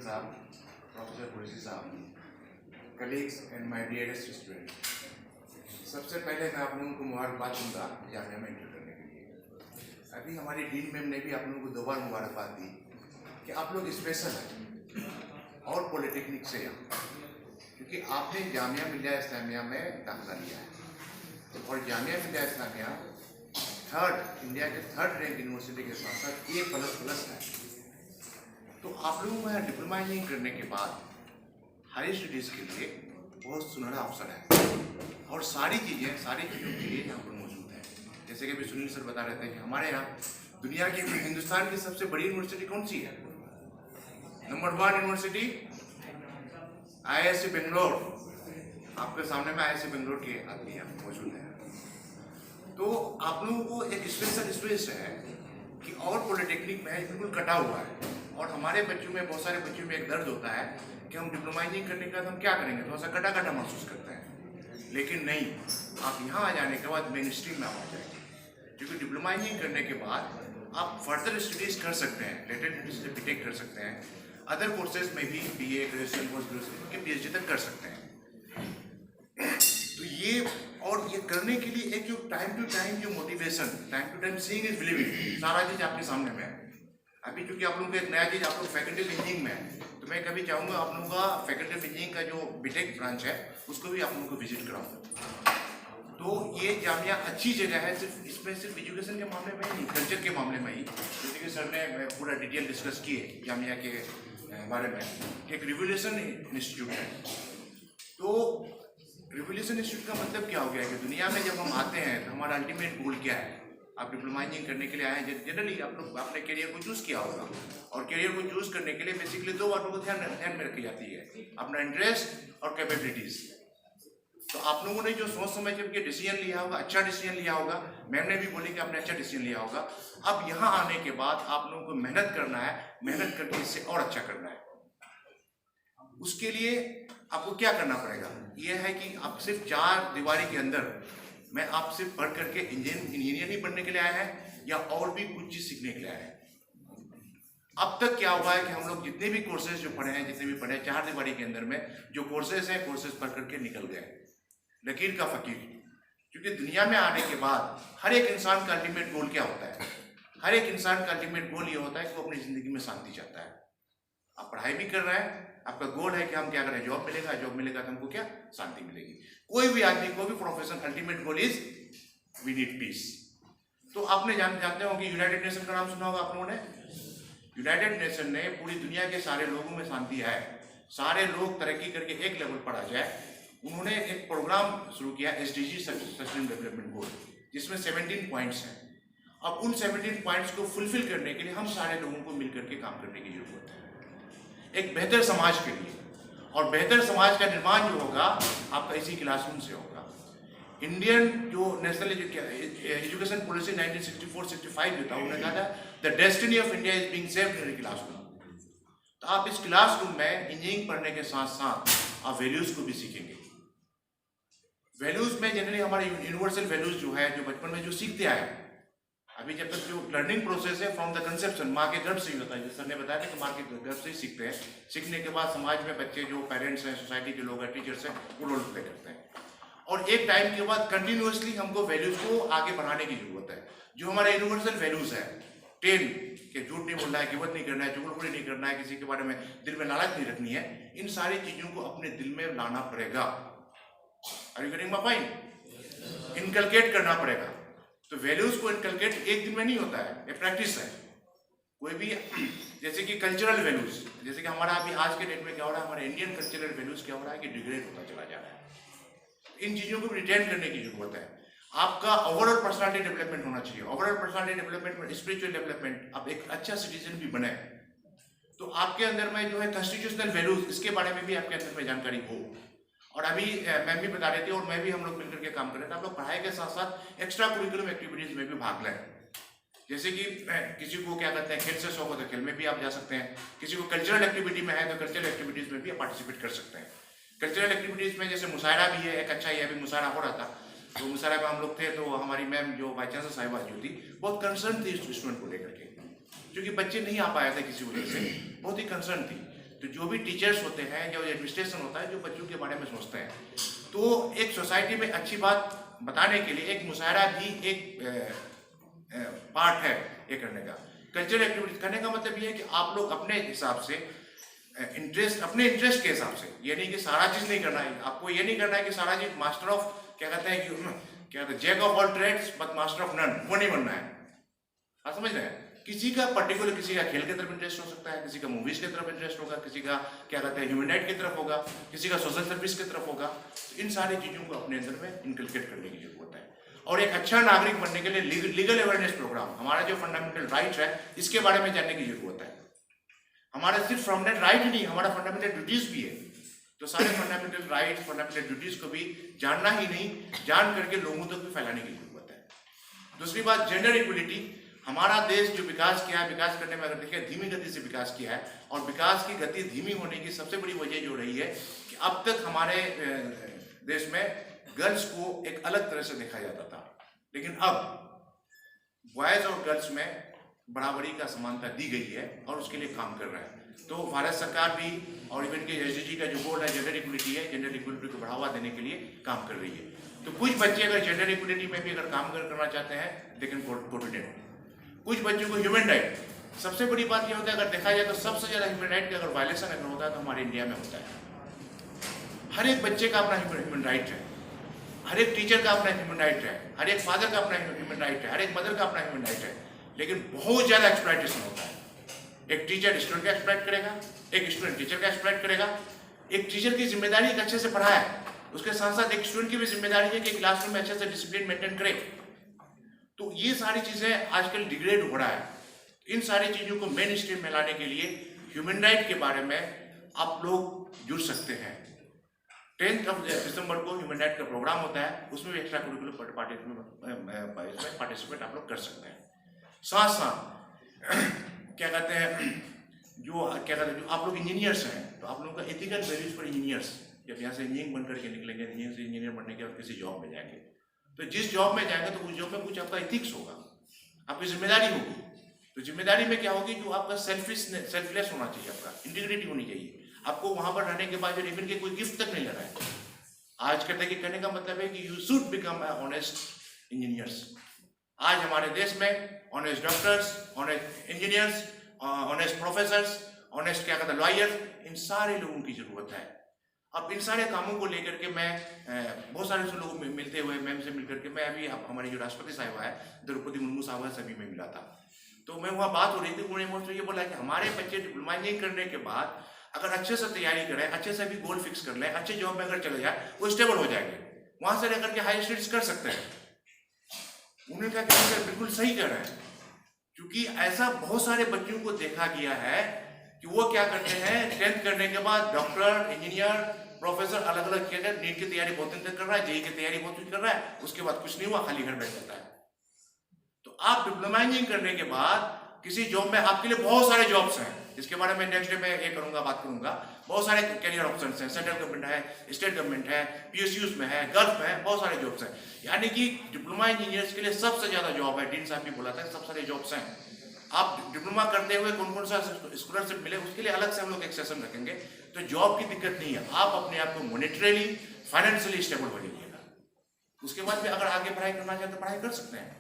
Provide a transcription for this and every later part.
साहब, प्रोफेसर कुरैशी साहब, colleagues and my dearest student, सबसे पहले मैं आप लोगों को मुबारकबाद दूंगा जामिया में एंटर करने के लिए। अभी हमारी डीन मैम ने भी आप लोगों को 2 बार मुबारकबाद दी कि आप लोग स्पेशल हैं और पॉलिटेक्निक से हैं, क्योंकि आपने जामिया मिलिया इस्लामिया में दाखिला लिया है और जामिया मिलिया इस्लामिया इंडिया के थर्ड रैंक यूनिवर्सिटी के साथ साथ A++ है। तो आप लोगों को यहाँ डिप्लोमा इंजीनियरिंग करने के बाद हायर स्टडीज़ के लिए बहुत सुनहरा अवसर है और सारी चीज़ों के लिए यहाँ पर मौजूद है। जैसे कि अभी सुनील सर बता रहे थे कि हमारे यहाँ दुनिया की हिंदुस्तान की सबसे बड़ी यूनिवर्सिटी कौन सी है? Number 1 university IISc Bangalore. आपके सामने में IISc बेंगलोर के आदमी यहाँ मौजूद है। तो आप लोगों को एक स्पेशल स्पेस है कि और पॉलिटेक्निक में बिल्कुल कटा हुआ है और हमारे बच्चों में, बहुत सारे बच्चों में एक दर्द होता है कि हम डिप्लोमा इंजीनियरिंग करने के बाद हम क्या करेंगे, थोड़ा सा कटा कटा महसूस करते हैं। लेकिन नहीं, आप यहाँ आ जाने के बाद मेन स्ट्रीम में आ जाएंगे, क्योंकि डिप्लोमा इंजीनियरिंग करने के बाद आप फर्दर स्टडीज़ कर सकते हैं, लेटेंट से बीटेक कर सकते हैं, अदर कोर्सेज में भी BA, ग्रेजुएशन, पोस्ट ग्रेजुएशन के PhD तक कर सकते हैं। तो ये और ये करने के लिए एक जो टाइम टू टाइम जो motivation, time to time seeing is believing, सारा चीज़ आपके सामने में है। अभी क्योंकि आप लोगों को एक नया चीज़, आप लोग फैकल्टी ऑफ इंजीनियरिंग में है, तो मैं कभी चाहूँगा आप लोगों का फैकल्टी ऑफ इंजीनियरिंग का जो बीटेक ब्रांच है उसको भी आप लोगों को विजिट कराऊंगा। तो ये जामिया अच्छी जगह है, इसमें सिर्फ एजुकेशन के मामले में ही नहीं, कल्चर के मामले में ही, जैसे कि सर ने पूरा डिटेल डिस्कस किए जामिया के बारे में। एक रिवोल्यूशन इंस्टीट्यूट है। तो रिवोल्यूशन इंस्टीट्यूट का मतलब क्या हो गया है कि दुनिया में जब हम आते हैं तो हमारा अल्टीमेट गोल क्या है? आप डिप्लोमा इंजीनियरिंग करने के लिए आए हैं, जनरली आप लोग अपने करियर को चूज़ किया होगा और करियर को चूज़ करने के लिए बेसिकली 2 बातों को ध्यान में रखी जाती है, अपना इंटरेस्ट और कैपेबिलिटीज़। तो आप लोगों ने जो सोच समझ जब ये डिसीजन लिया होगा, अच्छा डिसीजन लिया होगा, मैम ने भी बोली कि आपने अच्छा डिसीजन लिया होगा। अब यहाँ आने के बाद आप लोगों को मेहनत करना है, मेहनत करके इससे और अच्छा करना है। उसके लिए आपको क्या करना पड़ेगा? यह है कि आप सिर्फ 4 दीवारी के अंदर मैं आप सिर्फ पढ़ करके इंजीनियर नहीं बनने के लिए आए हैं या और भी कुछ चीज़ सीखने के लिए आए हैं। अब तक क्या हुआ है कि हम लोग जितने भी कोर्सेज जो पढ़े हैं, जितने भी पढ़े हैं 4 दीवारी के अंदर में जो कोर्सेज हैं, कोर्सेज पढ़ करके निकल गए लकीर का फकीर। क्योंकि दुनिया में आने के बाद हर एक इंसान का अल्टीमेट गोल क्या होता है? हर एक इंसान का अल्टीमेट गोल ये होता है कि वो अपनी ज़िंदगी में शांति चाहता है। आप पढ़ाई भी कर रहे हैं, आपका गोल है कि हम क्या करें, जॉब मिलेगा, जॉब मिलेगा तो हमको क्या शांति मिलेगी। कोई भी आदमी, कोई भी profession, ultimate goal is we need peace. तो आपने जानते हो कि यूनाइटेड नेशन का नाम सुना होगा आप लोगों ने। यूनाइटेड नेशन ने पूरी दुनिया के सारे लोगों में शांति है, सारे लोग तरक्की करके एक लेवल पर आ जाए, उन्होंने एक प्रोग्राम शुरू किया SDG सस्टेनेबल डेवलपमेंट गोल, जिसमें 17 पॉइंट्स हैं। अब उन 17 पॉइंट्स को फुलफिल करने के लिए हम सारे लोगों को मिलकर के काम करने की जरूरत है एक बेहतर समाज के लिए। और बेहतर समाज का निर्माण जो होगा आपका इसी क्लासरूम से होगा। इंडियन जो नेशनल एजुकेशन पॉलिसी 1964-65 जो था, उन्होंने कहा था the destiny of India is being saved in classroom. तो आप इस क्लासरूम में इंजीनियरिंग पढ़ने के साथ साथ आप वैल्यूज को भी सीखेंगे। वैल्यूज में जनरली हमारे यूनिवर्सल वैल्यूज जो है, जो बचपन में जो सीखते आए, अभी जब तक जो लर्निंग प्रोसेस है फ्रॉम द कंसेप्शन, माँ के गर्भ से ही होता है। जैसे सर ने बताया था कि माँ के गर्भ से ही सीखते हैं। सीखने के बाद समाज में बच्चे, जो पेरेंट्स हैं, सोसाइटी के लोग हैं, टीचर्स हैं, वो रोल प्ले करते हैं। और एक टाइम के बाद कंटिन्यूसली हमको वैल्यूज को आगे बढ़ाने की जरूरत है। जो हमारे यूनिवर्सल वैल्यूज है 10 कि झूठ नहीं बोलना है, गिबत नहीं करना है, चुगलखोरी नहीं करना है, किसी के बारे में दिल में लालच नहीं रखनी है, इन सारी चीजों को अपने दिल में लाना पड़ेगा। Are you getting my point? Inculcate करना पड़ेगा। तो वैल्यूज को इनकलकेट एक दिन में नहीं होता है, ये प्रैक्टिस है। कोई भी, जैसे कि कल्चरल वैल्यूज, जैसे कि हमारा अभी आज के डेट में क्या हो रहा है, हमारे इंडियन कल्चरल वैल्यूज क्या हो रहा है कि डिग्रेड होता चला जा रहा है। इन चीजों को रिटेन करने की जरूरत है। आपका ओवरऑल पर्सनालिटी डेवलपमेंट होना चाहिए। ओवरऑल पर्सनालिटी डेवलपमेंट में स्पिरिचुअल डेवलपमेंट, आप एक अच्छा सिटीजन भी बने, तो आपके अंदर में जो है कॉन्स्टिट्यूशनल वैल्यूज, इसके बारे में भी आपके अंदर में जानकारी हो। और अभी मैम भी बता रही थी और मैं भी, हम लोग मिलकर के काम कर रहे थे। आप लोग पढ़ाई के साथ साथ एक्स्ट्रा करिकुलम एक्टिविटीज में भी भाग लें। जैसे कि किसी को क्या कहते हैं, खेल से शौक होता है, खेल में भी आप जा सकते हैं। किसी को कल्चरल एक्टिविटी में है तो कल्चरल एक्टिविटीज में भी आप पार्टिसिपेट कर सकते हैं। कल्चरल एक्टिविटीज में जैसे मुशायरा भी है एक अच्छा, ये अभी मुशायरा हो रहा था, तो मुशायरा में हम लोग थे, तो हमारी मैम जो वाइस चांसलर साहिबा जो थी, बहुत कंसर्न थी स्टूडेंट को लेकर के, क्योंकि बच्चे नहीं आ पाए थे किसी वजह से, बहुत ही कंसर्न थी। तो जो भी टीचर्स होते हैं, जो एडमिनिस्ट्रेशन होता है, जो बच्चों के बारे में सोचते हैं, तो एक सोसाइटी में अच्छी बात बताने के लिए एक मुशायरा भी एक पार्ट है ये करने का। कल्चरल एक्टिविटीज करने का मतलब ये है कि आप लोग अपने हिसाब से अपने इंटरेस्ट के हिसाब से, ये नहीं कि सारा चीज नहीं करना है आपको, ये नहीं करना है कि सारा चीज मास्टर ऑफ क्या कहते हैं कि क्या कहते हैं jack of all trades but master of none, वो नहीं बनना है। आप समझ रहे हैं? किसी का पर्टिकुलर, किसी का खेल की तरफ इंटरेस्ट हो सकता है, किसी का मूवीज की तरफ इंटरेस्ट होगा, किसी का क्या कहते हैं ह्यूमन राइट की तरफ होगा, किसी का सोशल सर्विस की तरफ होगा। तो इन सारी चीजों को अपने अंदर में इनकलकेट करने की जरूरत है। और एक अच्छा नागरिक बनने के लिए लीगल अवेयरनेस प्रोग्राम, हमारा जो फंडामेंटल राइट है, इसके बारे में जानने की जरूरत है। हमारा सिर्फ फंडामेंटल राइट ही नहीं, हमारा फंडामेंटल ड्यूटीज भी है। तो सारे फंडामेंटल राइट, फंडामेंटल ड्यूटीज को भी जानना ही नहीं, जान करके लोगों तक भी फैलाने की जरूरत है। दूसरी बात, जेंडर इक्वलिटी। हमारा देश जो विकास किया है, विकास करने में अगर देखिए धीमी गति से विकास किया है, और विकास की गति धीमी होने की सबसे बड़ी वजह जो रही है कि अब तक हमारे देश में गर्ल्स को एक अलग तरह से देखा जाता था, लेकिन अब बॉयज और गर्ल्स में बराबरी का समानता दी गई है और उसके लिए काम कर रहा है। तो भारत सरकार भी और इवन के एसडीजी का जो बोर्ड है जेंडर इक्वलिटी है, जेंडर इक्वलिटी को बढ़ावा देने के लिए काम कर रही है। तो कुछ बच्चे अगर जेंडर इक्वलिटी में भी अगर काम करना चाहते हैं, लेकिन कॉन्फिडेंट, कुछ बच्चों को ह्यूमन राइट, सबसे बड़ी बात यह होता है अगर देखा जाए तो सबसे ज्यादा ह्यूमन राइट का अगर वायलेशन अगर होता है तो हमारे इंडिया में होता है। हर एक बच्चे का अपना ह्यूमन राइट है, हर एक टीचर का अपना ह्यूमन राइट है, हर एक फादर का अपना ह्यूमन राइट है, हर एक मदर का अपना ह्यूमन राइट है, लेकिन बहुत ज्यादा एक्सप्लॉइटेशन होता है। एक टीचर स्टूडेंट का एक्सप्लॉइट करेगा, एक स्टूडेंट टीचर का एक्सप्लॉइट करेगा। एक टीचर की जिम्मेदारी एक अच्छे से पढ़ाए, उसके साथ साथ एक स्टूडेंट की भी जिम्मेदारी है कि क्लासरूम में अच्छे से डिसिप्लिन मेंटेन करे। तो ये सारी चीजें आजकल डिग्रेड हो रहा है। इन सारी चीजों को मेन स्ट्रीम में लाने के लिए ह्यूमन राइट के बारे में आप लोग जुड़ सकते हैं। 10 दिसंबर को ह्यूमन राइट का प्रोग्राम होता है, उसमें भी एक्स्ट्रा करिकुलर पार्टिसिपेट आप लोग कर सकते हैं। साथ साथ क्या कहते हैं जो आप लोग इंजीनियर्स हैं, तो आप लोगों का एथिकल वैल्यूज फॉर इंजीनियर्स, जब यहाँ से इंजीनियरिंग बन करके निकलेंगे, इंजीनियर से इंजीनियर बनने के बाद किसी जॉब में जाएंगे, तो जिस जॉब में जाएंगे तो उस जॉब में कुछ आपका एथिक्स होगा, आपकी जिम्मेदारी होगी। तो जिम्मेदारी में क्या होगी, जो आपका सेल्फलेस होना चाहिए, आपका इंटीग्रिटी होनी चाहिए। आपको वहां पर रहने के बाद इवन के कोई गिफ्ट तक नहीं लगा है। आज कहने का मतलब है कि you should become honest engineers. आज हमारे देश में honest doctors, honest engineers, honest professors, honest क्या कहते हैं लॉयर्स, इन सारे लोगों की जरूरत है। अब इन सारे कामों को लेकर के मैं बहुत सारे लोग मिलते हुए मैम से मिलकर के, मैं अभी हमारी जो राष्ट्रपति साहिबा है द्रौपदी मुर्मू साहिबा से भी मैं मिला था, तो मैं वहाँ बात हो रही थी, उन्होंने मुझसे ये बोला कि हमारे बच्चे डिप्लोमा इंजीनियरिंग करने के बाद अगर अच्छे से तैयारी करें, अच्छे से भी गोल फिक्स कर लें, अच्छे जॉब में अगर चले जाए, वो स्टेबल हो जाएंगे, वहां से लेकर के हाई स्टडीज कर सकते हैं। उन्होंने कहा कि बिल्कुल सही कह रहे हैं, क्योंकि ऐसा बहुत सारे बच्चों को देखा गया है कि वो क्या करते हैं, 10th करने के बाद डॉक्टर, इंजीनियर, प्रोफेसर अलग अलग क्या कर, नीट की तैयारी बहुत दिन तक कर रहा है, जेईई की तैयारी बहुत कुछ कर रहा है, उसके बाद कुछ नहीं हुआ, खाली घर बैठ जाता है। तो आप डिप्लोमा इंजीनियरिंग करने के बाद किसी जॉब में आपके लिए बहुत सारे जॉब्स हैं, इसके बारे में नेक्स्ट डे में ये करूंगा, बात करूंगा। बहुत सारे कैरियर ऑप्शंस हैं, सेंट्रल गवर्नमेंट है, स्टेट गवर्नमेंट है, पीएसयूज में है, गल्फ में है, बहुत सारे जॉब्स हैं। यानी कि डिप्लोमा इंजीनियर्स के लिए सबसे ज्यादा जॉब है। डीन साहब भी बोला था सब सारे जॉब्स हैं। आप डिप्लोमा करते हुए कौन कौन सा स्कॉलरशिप मिले, उसके लिए अलग से हम लोग एक सेशन रखेंगे। तो जॉब की दिक्कत नहीं है, आप अपने आप को मॉनेटरीली, फाइनेंशियली स्टेबल हो जाइएगा। उसके बाद भी अगर आगे पढ़ाई करना चाहते तो पढ़ाई कर सकते हैं।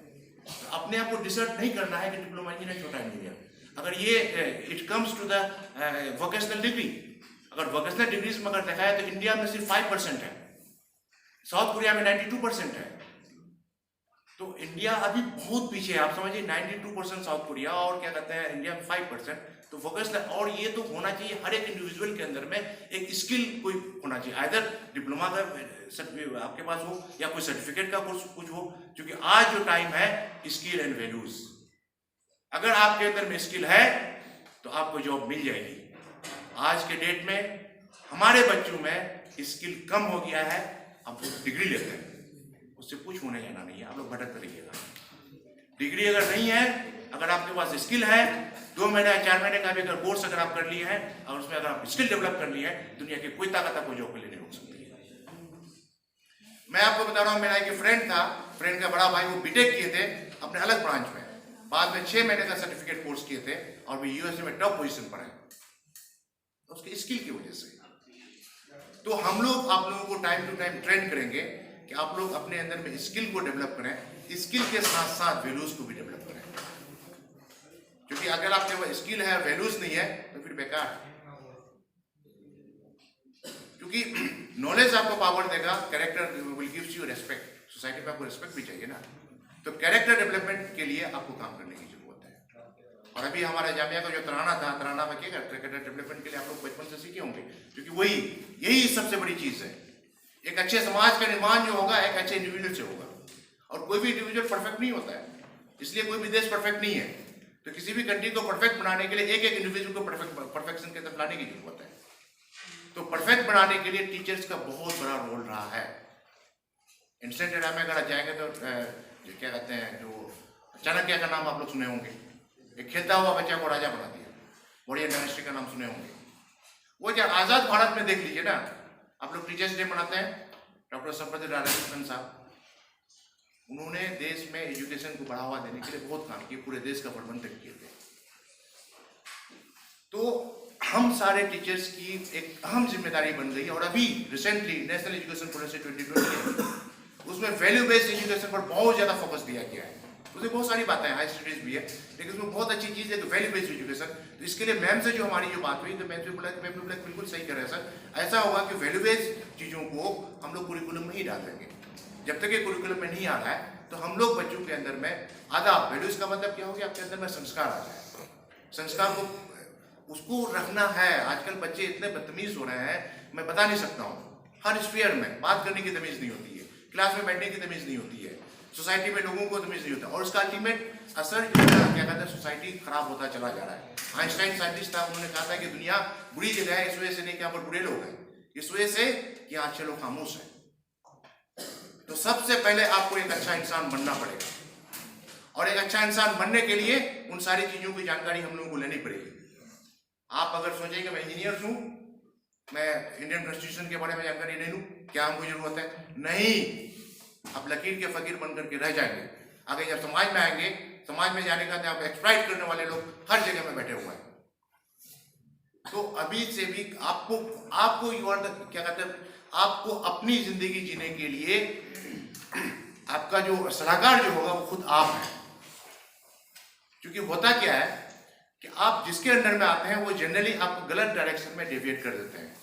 अपने आप को डिसर्ट नहीं करना है कि डिप्लोमा इंजीनियर छोटा इंजीनियर। अगर ये it comes to the vocational degree, अगर वोकेशनल डिग्रीज में अगर देखा है तो इंडिया में सिर्फ 5% है, साउथ कोरिया में 92% है। तो इंडिया अभी बहुत पीछे है, आप समझिए 92% साउथ कोरिया और क्या कहते हैं इंडिया में 5%। तो वोकेशनल, और ये तो होना चाहिए हर एक इंडिविजुअल के अंदर में एक स्किल कोई होना चाहिए, आइदर डिप्लोमा का आपके पास हो या कोई सर्टिफिकेट का कोर्स कुछ हो, क्योंकि आज जो टाइम है स्किल एंड वैल्यूज। अगर आपके अंदर में स्किल है तो आपको जॉब मिल जाएगी। आज के डेट में हमारे बच्चों में स्किल कम हो गया है, अब डिग्री लेते हैं, उससे कुछ होने जाना नहीं है, आप लोग भटकते रहिएगा। डिग्री अगर नहीं है, अगर आपके पास स्किल है, 2 महीने 4 महीने का भी अगर कोर्स अगर आप कर लिए हैं और उसमें अगर आप स्किल डेवलप कर लिए हैं, दुनिया की कोई ताकत आपको जॉब के लिए नहीं रोक सकती है। मैं आपको बता रहा हूँ, मेरा एक फ्रेंड था, फ्रेंड का बड़ा भाई, वो बीटेक किए थे अपने अलग ब्रांच में, बाद में 6 महीने का सर्टिफिकेट कोर्स किए थे और वो यूएसए में टॉप पोजीशन पर है। उसके स्किल की वजह से। तो हम लोग आप लोगों को टाइम टू टाइम ट्रेन करेंगे कि आप लोग अपने अंदर में स्किल को डेवलप करें, स्किल के साथ साथ वैल्यूज को भी डेवलप करें, क्योंकि अगर आपके पास स्किल है वैल्यूज नहीं है तो फिर बेकार। क्योंकि नॉलेज आपको पावर देगा, character will gives you respect, society में आपको रेस्पेक्ट भी चाहिए ना, तो कैरेक्टर डेवलपमेंट के लिए आपको काम करने की जरूरत है। और अभी हमारा जामिया का जो तराना था, तराना में क्या कैरेक्टर डेवलपमेंट के लिए आप लोग बचपन से सीखे होंगे, क्योंकि यही सबसे बड़ी चीज है। एक अच्छे समाज का निर्माण जो होगा एक अच्छे इंडिविजुअल से होगा, और कोई भी इंडिविजुअल परफेक्ट नहीं होता है, इसलिए कोई भी देश परफेक्ट नहीं है। तो किसी भी कंट्री को परफेक्ट बनाने के लिए एक एक इंडिविजुअल को परफेक्शन के तरफ लाने की जरूरत है। तो परफेक्ट बनाने के लिए टीचर्स का बहुत बड़ा रोल रहा है। इंस्टेंट एरा में अगर जाएंगे तो क्या कहते हैं, जो चाणक्य का नाम आप लोग सुने होंगे, एक खेलता हुआ बच्चा को राजा बना दिया, बड़ी डायनेस्टी का नाम सुने होंगे। वो जब आजाद भारत में देख लीजिए ना, आप लोग टीचर्स डे मनाते हैं, डॉक्टर सर्वपल्ली राधाकृष्णन साहब, उन्होंने देश में एजुकेशन को बढ़ावा देने के लिए बहुत काम किए, पूरे देश का प्रबंधन किए थे। तो हम सारे टीचर्स की एक अहम जिम्मेदारी बन गई है। और अभी रिसेंटली नेशनल एजुकेशन पॉलिसी 2020 है, उसमें वैल्यू बेस्ड एजुकेशन पर बहुत ज्यादा फोकस दिया गया है। उसमें बहुत सारी बातें हैं, हाई स्टडीज भी है, लेकिन उसमें बहुत अच्छी चीज है वैल्यू बेस्ड एजुकेशन। तो इसके लिए मैम से जो हमारी जो बात हुई, तो मैम ने बोला बिल्कुल सही कर रहे हैं सर, ऐसा होगा कि वैल्यू बेस्ड चीजों को हम लोग कुरिकुलम में ही डाल देंगे। जब तक ये कुरिकुलम में नहीं आ रहा है तो हम लोग बच्चों के अंदर में आदाब, वैल्यूज का मतलब क्या हो गया, आपके अंदर में संस्कार आ जाए, संस्कार को उसको रखना है। आजकल बच्चे इतने बदतमीज हो रहे हैं, मैं बता नहीं सकता हूँ। हर स्फीयर में बात करने की तमीज नहीं होती है, क्लास में बैठने की तमीज नहीं होती है, सोसाइटी में लोगों को तमीज नहीं होता, और उसका अल्टीमेट असर जो है क्या कहते हैं, सोसाइटी खराब होता चला जा रहा है। आइंस्टाइन साइंटिस्ट था, उन्होंने कहा था कि दुनिया बुरी जगह है इस वजह से नहीं कि यहाँ पर बुरे लोग हैं, इस वजह से कि अच्छे लोग खामोश हैं। तो सबसे पहले आपको एक अच्छा इंसान बनना पड़ेगा, और एक अच्छा इंसान बनने के लिए उन सारी चीजों की जानकारी हम लोगों को लेनी पड़ेगी। आप अगर सोचेंगे मैं इंजीनियर हूं, मैं इंडियन कॉन्स्टिट्यूशन के बारे में जानकारी ले लूं, क्या हमको जरूरत है? नहीं, आप लकीर के फकीर बनकर के रह जाएंगे। अगर जब समाज में आएंगे, समाज में जाने का आप एक्सप्लॉइट करने वाले लोग हर जगह में बैठे हुए हैं। तो अभी से भी आपको क्या कहते हैं, आपको अपनी जिंदगी जीने के लिए आपका जो सलाहकार जो होगा वो खुद आप है। क्योंकि होता क्या है कि आप जिसके अंडर में आते हैं वो जनरली आपको गलत डायरेक्शन में डेविएट कर देते हैं।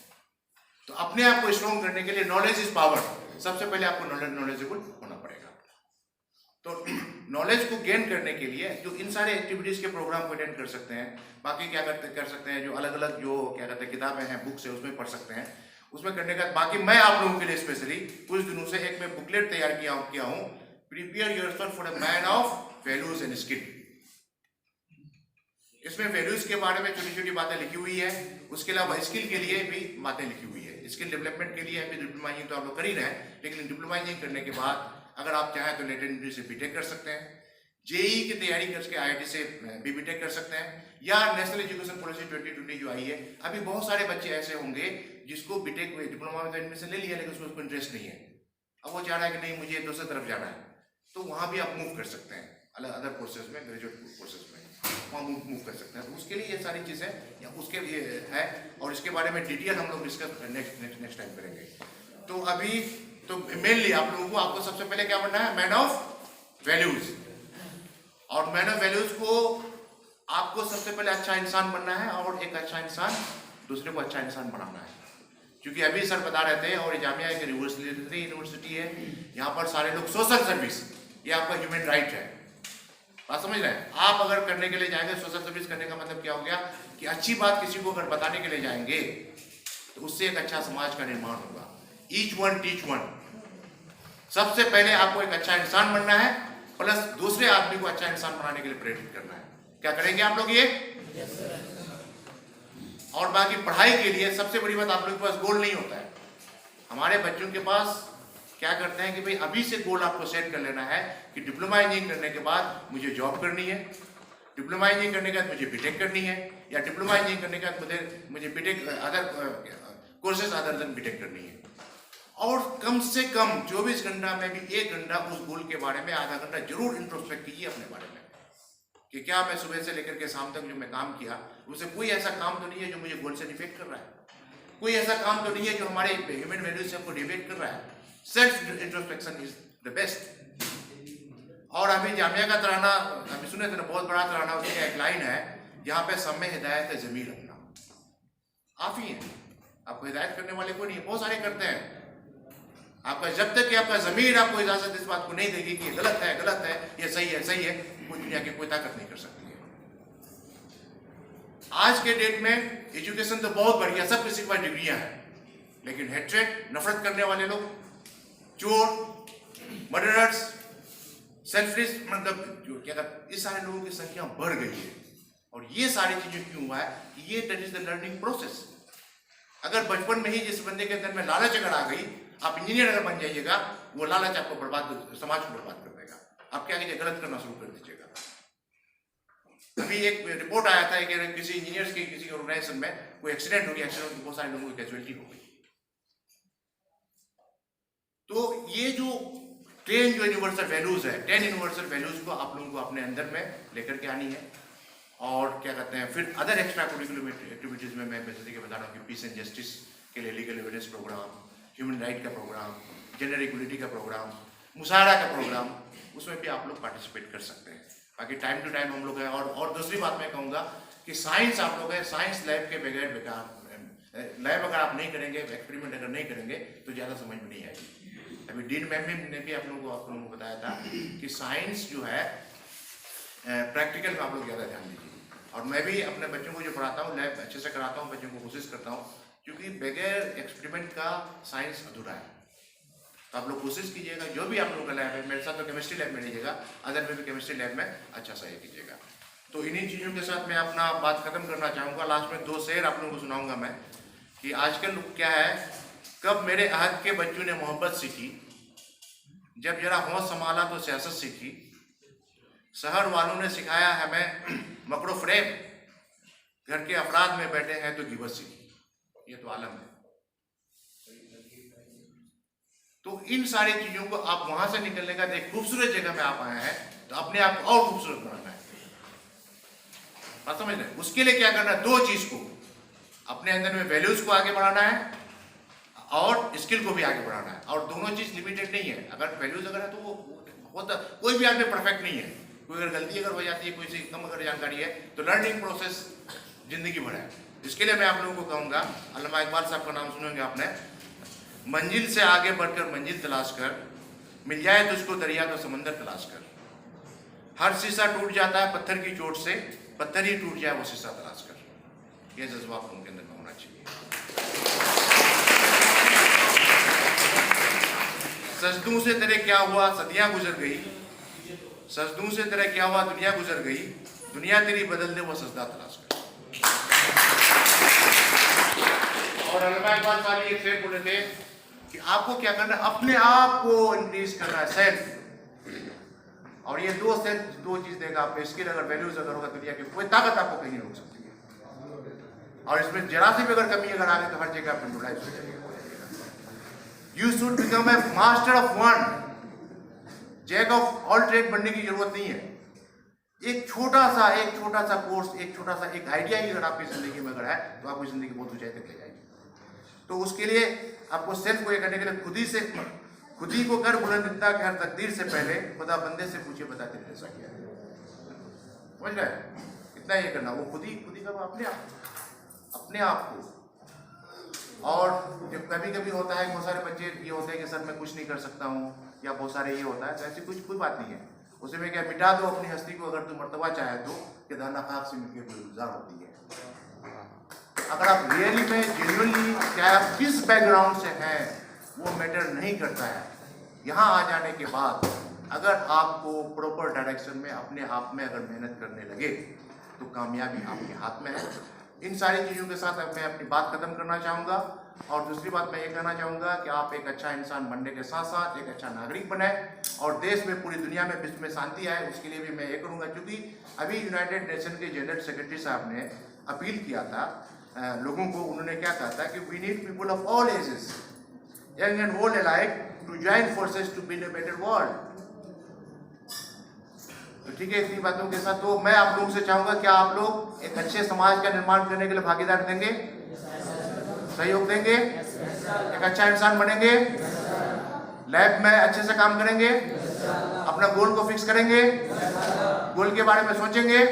तो अपने आप को स्ट्रॉन्ग करने के लिए नॉलेज इज पावर, सबसे पहले आपको नॉलेजेबल होना पड़ेगा। तो नॉलेज को गेन करने के लिए जो इन सारे एक्टिविटीज के प्रोग्राम को अटेंड कर सकते हैं, बाकी क्या कर सकते हैं, जो अलग अलग जो क्या कहते हैं किताबें हैं, बुक्स है, उसमें पढ़ सकते हैं। उसमें करने का बाकी मैं आप लोगों के लिए स्पेशली कुछ दिनों से एक मैं बुकलेट तैयार किया हूँ, prepare yourself for a man of values and skill. इसमें वैल्यूज के बारे में छोटी छोटी बातें लिखी हुई है, उसके अलावा स्किल के लिए भी बातें लिखी हुई है। स्किल डेवलपमेंट के लिए अभी डिप्लोमा इंजीनियरिंग तो आप लोग कर ही रहे हैं, लेकिन डिप्लोमा इंजीनियरिंग करने के बाद अगर आप चाहें तो लेटर एंट्री से बीटेक कर सकते हैं, जेई की तैयारी करके आईआईटी से भी बीटेक कर सकते हैं, या नेशनल एजुकेशन पॉलिसी 2020 जो आई है, अभी बहुत सारे बच्चे ऐसे होंगे जिसको बीटेक डिप्लोमा में एडमिशन ले लिया लेकिन उसको इंटरेस्ट नहीं है, अब वो चाह रहा है कि नहीं मुझे दूसरी तरफ जाना है, तो वहाँ भी आप मूव कर सकते हैं, अलग अदर कोर्सेज में, ग्रेजुएट कोर्सेज में वहाँ मूव कर सकते हैं। तो उसके लिए ये सारी चीज़ें या उसके लिए है, और इसके बारे में डिटेल हम लोग डिस्कस नेक्स्ट टाइम करेंगे। तो अभी तो मेनली आप लोगों को आपको सबसे पहले क्या बनना है, मैन ऑफ वैल्यूज। और मैन ऑफ वैल्यूज को आपको सबसे पहले अच्छा इंसान बनना है, और एक अच्छा इंसान दूसरे को अच्छा इंसान बनाना है। क्योंकि अभी सर बता रहे थे, और जामिया एक रिवोल्यूशनरी यूनिवर्सिटी है, यहाँ पर सारे लोग सोशल सर्विस ये आपका ह्यूमन राइट है, बात समझ रहे हैं। आप अगर करने के लिए जाएंगे, सोशल सर्विस करने का मतलब क्या हो गया कि अच्छी बात किसी को अगर बताने के लिए जाएंगे तो उससे एक अच्छा समाज का निर्माण होगा। Each one teach one. सबसे पहले आपको एक अच्छा इंसान बनना है, प्लस दूसरे आदमी को अच्छा इंसान बनाने के लिए प्रेरित करना है। क्या करेंगे आप लोग ये? और बाकी पढ़ाई के लिए सबसे बड़ी बात, आप लोगों के पास गोल नहीं होता है। हमारे बच्चों के पास क्या करते हैं कि भाई अभी से गोल आपको सेट कर लेना है कि डिप्लोमा इंजीनियरिंग करने के बाद मुझे जॉब करनी है, डिप्लोमा इंजीनियरिंग करने के बाद मुझे बीटेक करनी है, या डिप्लोमा इंजीनियरिंग करने के बाद मुझे BTech other courses other than BTech करनी है। और कम से कम 24 घंटा में भी 1 घंटा उस गोल के बारे में, आधा घंटा जरूर इंट्रोस्पेक्ट कीजिए अपने बारे में कि क्या मैं सुबह से लेकर के शाम तक जो मैं काम किया उससे कोई ऐसा काम तो नहीं है जो मुझे गोल से डिफेक्ट कर रहा है, कोई ऐसा काम तो नहीं है जो हमारे ह्यूमन वैल्यूज से हमको डिफेक्ट कर रहा है। Self introspection is the best. और अभी जामिया का तराना अभी सुने थे ना, बहुत बड़ा तराना, उसका एक लाइन है, यहाँ पे सब में हिदायत है ज़मीर अपना। आप ही हैं, आपको हिदायत करने वाले कोई नहीं है, बहुत सारे करते हैं। आपका जब तक कि आपका ज़मीर आपको इजाज़त इस बात को नहीं देगी कि गलत है, ये सही है, कोई दुनिया की कोई ताकत नहीं कर सकती है। आज के डेट में एजुकेशन तो बहुत बढ़िया, सब किसी के पास डिग्रियां हैं, लेकिन हेट्रेड, नफरत करने वाले लोग, चोर, मर्डरर्स, सेल्फिश, मतलब जो क्या कहते, इस सारे लोगों की संख्या बढ़ गई है। और ये सारी चीजें क्यों हुआ है कि ये that is the learning process. अगर बचपन में ही जिस बंदे के अंदर में लालच अगर आ गई, आप इंजीनियर अगर बन जाइएगा, वो लालच आपको समाज को बर्बाद कर देगा। आप क्या कीजिए, गलत करना शुरू कर दीजिएगा। अभी एक रिपोर्ट आया था कि किसी इंजीनियर्स की किसी ऑर्गेनाइजेशन में कोई एक्सीडेंट हो गया, एक्सीडेंट में बहुत सारे लोगों की कैजुअलिटी हो गई। तो ये जो 10 जो यूनिवर्सल वैल्यूज है, 10 यूनिवर्सल वैल्यूज को आप लोगों को अपने अंदर में लेकर के आनी है। और क्या कहते हैं, फिर अदर एक्स्ट्रा करिकुलर एक्टिविटीज में मैं जैसे कि बता रहा हूँ कि पीस एंड जस्टिस के लिए legal evidence programme, human right का प्रोग्राम, जेंडर इक्वलिटी का प्रोग्राम, मुशायरा का प्रोग्राम, उसमें भी आप लोग पार्टिसिपेट कर सकते हैं। बाकी टाइम टू टाइम हम लोग हैं। और दूसरी बात मैं कहूँगा कि साइंस आप लोग है, साइंस लैब के बगैर बेकार, लैब अगर आप नहीं करेंगे, एक्सपेरिमेंट अगर नहीं करेंगे तो ज़्यादा समझ में नहीं आएगी। अभी डीन मैम ने भी आप लोगों को बताया था कि साइंस जो है प्रैक्टिकल में आप लोग ज़्यादा ध्यान दीजिए। और मैं भी अपने बच्चों को जो पढ़ाता हूँ, लैब अच्छे से कराता हूँ, बच्चों को कोशिश करता हूँ, क्योंकि बगैर एक्सपेरिमेंट का साइंस अधूरा है। तो आप लोग कोशिश कीजिएगा, जो भी आप लोगों का लैब है, मेरे साथ तो केमिस्ट्री लैब में लीजिएगा, अदर में भी केमिस्ट्री लैब में अच्छा सा ये कीजिएगा। तो इन्हीं चीज़ों के साथ मैं अपना बात खत्म करना चाहूँगा। लास्ट में 2 शेर आप लोगों को सुनाऊँगा मैं, कि आजकल क्या है, कब मेरे अहद के बच्चों ने मोहब्बत सीखी, जब जरा होश संभाला तो सियासत सीखी, शहर वालों ने सिखाया हमें मकरो फ्रेम, घर के अफराद में बैठे हैं तो गिबत सीखी। ये तो आलम है। तो इन सारी चीजों को आप वहां से निकलने का, एक खूबसूरत जगह में आप आए हैं तो अपने आप को और खूबसूरत बनाना है। बात समझ रहे हैं? उसके लिए क्या करना है, 2 चीज को अपने अंदर में, वैल्यूज को आगे बढ़ाना है और स्किल को भी आगे बढ़ाना है। और दोनों चीज लिमिटेड नहीं है। अगर वैल्यूज अगर है तो वो होता, कोई भी आदमी परफेक्ट नहीं है, कोई अगर गलती अगर हो जाती है, कोई से कम अगर जानकारी है, तो लर्निंग प्रोसेस जिंदगी भर है। इसके लिए मैं आप लोगों को कहूँगा, अल्लामा इकबाल साहब का नाम सुनेंगे आपने, मंजिल से आगे बढ़कर मंजिल तलाश कर, मिल जाए तुझको दरिया तो समंदर तलाश कर, हर शीशा टूट जाता है पत्थर की चोट से, पत्थर ही टूट जाए वो शीशा तलाश कर। ये जज्बा उनके अंदर में होना चाहिए। सजदों से तेरे क्या हुआ सदियां गुजर गई, सजदों से तेरे क्या हुआ दुनिया गुजर गई, दुनिया तेरी बदल दे वो सजदा तलाश कर। और अल्लामा इकबाल साहब एक शेर बोले थे कि आपको क्या करना है, अपने आप को इंक्रीज करना है, सेल्फ। और ये 2 चीज देगा आपको, स्किल अगर वैल्यूज अगर होगा, दुनिया की कोई ताकत आपको कहीं नहीं रोक सकती है। और इसमें जरा सी भी अगर कमी अगर आ गई तो हर जगह आप न्यूट्रलाइज हो जाएगी। You should become a master of one, jack of all trade बनने की जरूरत नहीं है। एक छोटा सा कोर्स, एक छोटा सा एक आइडिया ही अगर आपकी जिंदगी में अगर है तो आपकी जिंदगी बहुत ऊंचाई तक ले जाएगी। तो उसके लिए आपको सेल्फ को ये करने के लिए खुद ही को कर बुलंद इतना कि हर तकदीर से पहले खुदा बंदे से पूछे बता तेरे ऐसा किया है। समझ रहे हैं? इतना ये करना, वो खुद ही करो अपने आप को। और जब कभी कभी होता है, बहुत सारे बच्चे ये होते हैं कि सर मैं कुछ नहीं कर सकता हूँ, या बहुत सारे ये होता है, तो ऐसी कोई बात नहीं है। उसे में क्या, मिटा दो अपनी हस्ती को अगर तुम मर्तबा चाहे तो, कि दाना खाक से मिलकर कोई गुजार होती है। अगर आप रियली में जेन्युइनली, चाहे आप किस बैकग्राउंड से हैं, वो मैटर नहीं करता है। यहाँ आ जाने के बाद अगर आपको प्रॉपर डायरेक्शन में अपने आप में अगर मेहनत करने लगे तो कामयाबी आपके हाथ में है। इन सारी चीज़ों के साथ मैं अपनी बात खत्म करना चाहूँगा। और दूसरी बात मैं ये कहना चाहूँगा कि आप एक अच्छा इंसान बनने के साथ साथ एक अच्छा नागरिक बने और देश में, पूरी दुनिया में विश्व में शांति आए। उसके लिए भी मैं ये करूँगा, क्योंकि अभी यूनाइटेड नेशन के जनरल सेक्रेटरी साहब ने अपील किया था लोगों को। उन्होंने क्या कहा था कि we need people of all ages, young and old alike, to join forces to build a better world. तो ठीक है, इतनी बातों के साथ तो मैं आप लोगों से चाहूंगा कि आप लोग एक अच्छे समाज का निर्माण करने के लिए भागीदारी देंगे, सहयोग देंगे, एक अच्छा इंसान बनेंगे, लैब में अच्छे से काम करेंगे, अपना गोल को फिक्स करेंगे, गोल के बारे में सोचेंगे,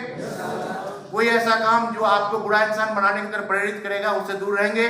कोई ऐसा काम जो आपको बुरा इंसान बनाने की तरफ प्रेरित करेगा उससे दूर रहेंगे।